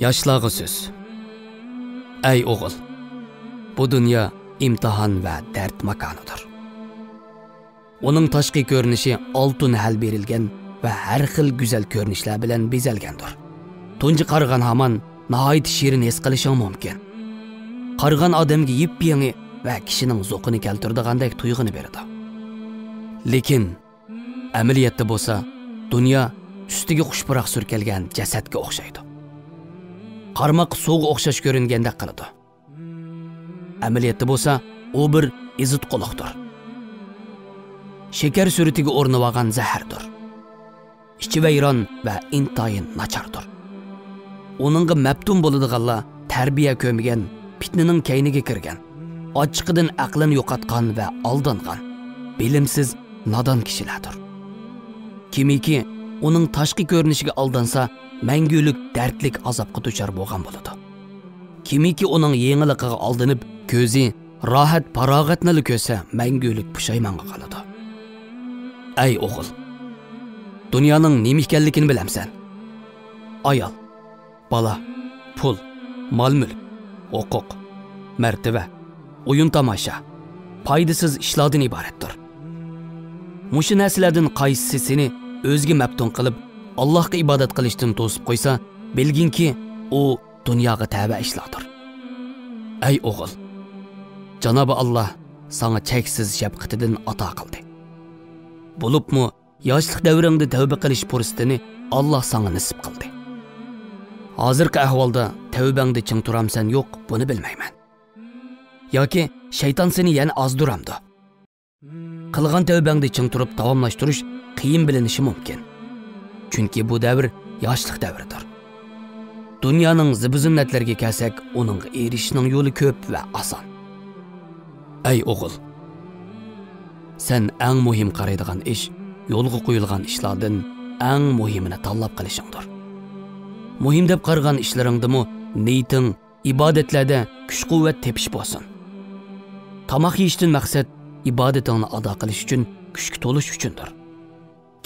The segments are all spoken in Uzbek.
Yaşlığa söz. Ey oğul, bu dünya imtihan ve dert makanıdır. Onun taşqi görünüşü altın hal berilgen ve her xil güzel görünüşler bilen bezelgendir. Tunji qargan haman nahayt şirin es qilishing mumkin. Qargan odamga yip-yangi ve kishining zo'qini keltirdigandek tuyg'uni beradi. Lekin amaliyotda bo'lsa, dunyo ustiga xushpuroq surkalgan jasadga o'xshaydi. Qarmoq suvga o'xshash ko'ringandek qiladi. Amaliyotda bo'lsa, u bir izit quloqdir. Shakar suratiga o'rnab olgan zahardir. İçi vayron va intayin nachardir. Onunga mabtun bo'ladiganlar tarbiya ko'rmagan, fitnaning kayniga kirgan, ochiqidan aqlini yo'qotgan va aldangan, bilimsiz, nodon kishilardir. Kimiki uning tashqi ko'rinishiga aldansa, mangulik dardlik azobga duchor bo'lgan bo'ladi. Kimiki uning yengiligiga aldanib, ko'zi rohat farog'atni ko'rsa, mangulik pushaymonga qoladi. Ey o'g'il, dunyoning nima ekanligini bilamsan? Ayol, bala, pul, mol-mulk, huquq, martaba, o'yin tomosha, foydasiz ishlardan iboratdir. Mushu narsalardan qaysisi seni o'zga mabtun qilib, Allohga ibodat qilishdan to'sib qo'ysa, bilginki, u dunyoga tava ishlardir. Ey o'g'il, Janobi Alloh sana cheksiz shafqatidan ato qildi. Bo'libmi, yoshlik davringda tavba qilish fursatini Alloh sana nasib qildi. Hozirgi ahvolda tavbangda ching turamsan yo'q, buni bilmayman. Yoki shayton seni yana ozduramdi. Qilgan tavbangda ching turib davomlashtirish qiyin bilinishi mumkin. Chunki bu davr yoshlik davridir. Dunyoning zibu-zinnatlarga kelsak, uning erishishning yo'li ko'p va oson. Ey o'g'il, sen eng muhim qaraydigan ish, yo'lga qo'yilgan ishlardan eng muhimini tanlab qilishingdir. Muhim deb qargan ishlaringdimi niyating, ibodatlarda kuch-quvvat tepish bo'lsin. Tamoq yeyishdan maqsad ibodatingni ado qilish uchun, kuchga to'lish uchundir.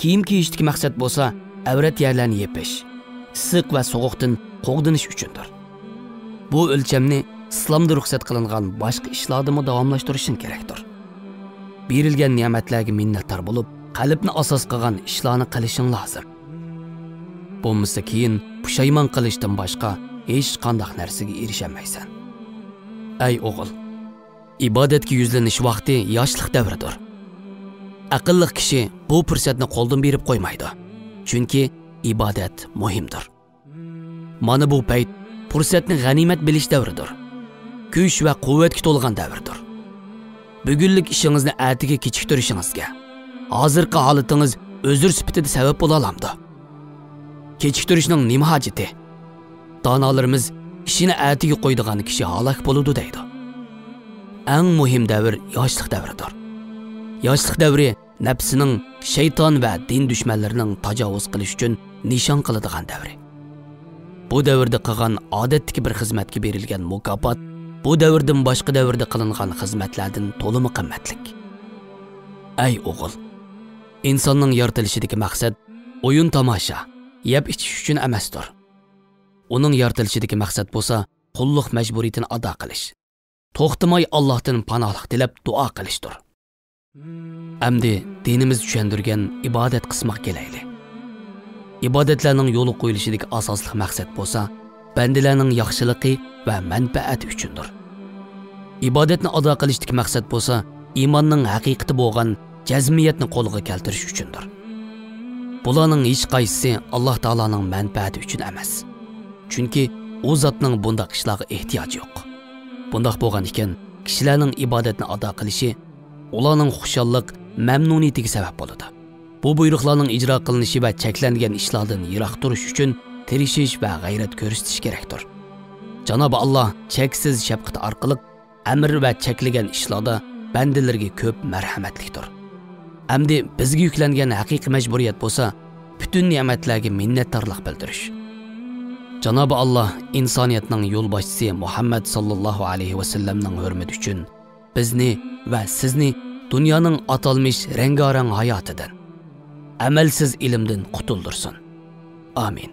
Kiyim kiyishdagi maqsad bo'lsa, avrat yerlarni yepish, issiq va sovuqdan qo'g'dinish uchundir. Bu o'lchamni islomda ruxsat qilingan boshqa ishlarda davomlashtirishing kerakdir. Berilgan ne'matlarga minnatdor bo'lib, qalbni asos qilgan ishlarni qilishing lozim. Bo'lmasa keyin pushaymon qilishdan boshqa hech qanday narsaga erishamaysan. Ey o'g'il, ibodatga yuzlanish vaqti yoshlik davridir. Aqlli kishi bu fursatni qo'ldan berib qo'ymaydi. Chunki ibodat muhimdir. Mana bu payt fursatni g'animat bilish davridir. Kuch va quvvatga to'lgan davrdir. Bugunlik ishingizni ertaga kechiktirishingizga, hozirgi holatingiz o'zir sifatida sabab bo'la olamdi. Kechiktirishning nima hojati? Donolarimiz ishini ertaga qo'ydigan kishi halok bo'ladi deydi. Eng muhim davr yoshlik davridir. Yoshlik davri nafsining, shayton va din dushmanlarining tajovuz qilish uchun nishon qiladigan davri. Bu davrda qilgan odatdagi bir xizmatga berilgan mukofot bu davrdan boshqa davrda qilingan xizmatlardan to'limi qimmatlik. Ey o'g'il, insonning yaratilishidagi maqsad o'yin tomosha, yeb ichish uchun emasdir. Uning yaratilishidagi maqsad bo'lsa, qulluq majburiyatini ado qilish, to'xtamay Allohdan panohlik tilab duo qilishdir. Amdi dinimiz tushundirgan ibodat qismiga kelaylik. Ibodatlarning yo'li qo'yilishidagi asosli maqsad bo'lsa, bandalarning yaxshiligi va manfaati uchundir. Ibodatni ado qilishdagi maqsad bo'lsa, iymonning haqiqati bo'lgan jazmiyatni qo'lga keltirish uchundir. Bularning hech qaysisi Alloh taolaning manfaati uchun emas. Chunki u zotning bunday ishlarga ehtiyoji yo'q. Bunday bo'lgan ekan, kishilarning ibodatni ado qilishi ularning xushallik, mamnuniyatiga sabab bo'ladi. Bu buyruqlarning ijro qilinishi va cheklangan ishlardan yiroq turish uchun tirishish va g'ayrat ko'rsatish kerakdir. Janobi Alloh cheksiz shafqat orqali amr va cheklagan ishlarda bandalarga ko'p marhamatlikdir. Hamda bizga yuklangan haqiqiy majburiyat bo'lsa, butun ne'matlarga minnatdorlik bildirish. Janobi Alloh insoniyatning yo'lboshchisi Muhammad sallallohu alayhi va sallamning hurmati uchun bizni va sizni dunyoning atalmish rangarang hayotidan, amalsiz ilmdan qutuldirsin. Amin.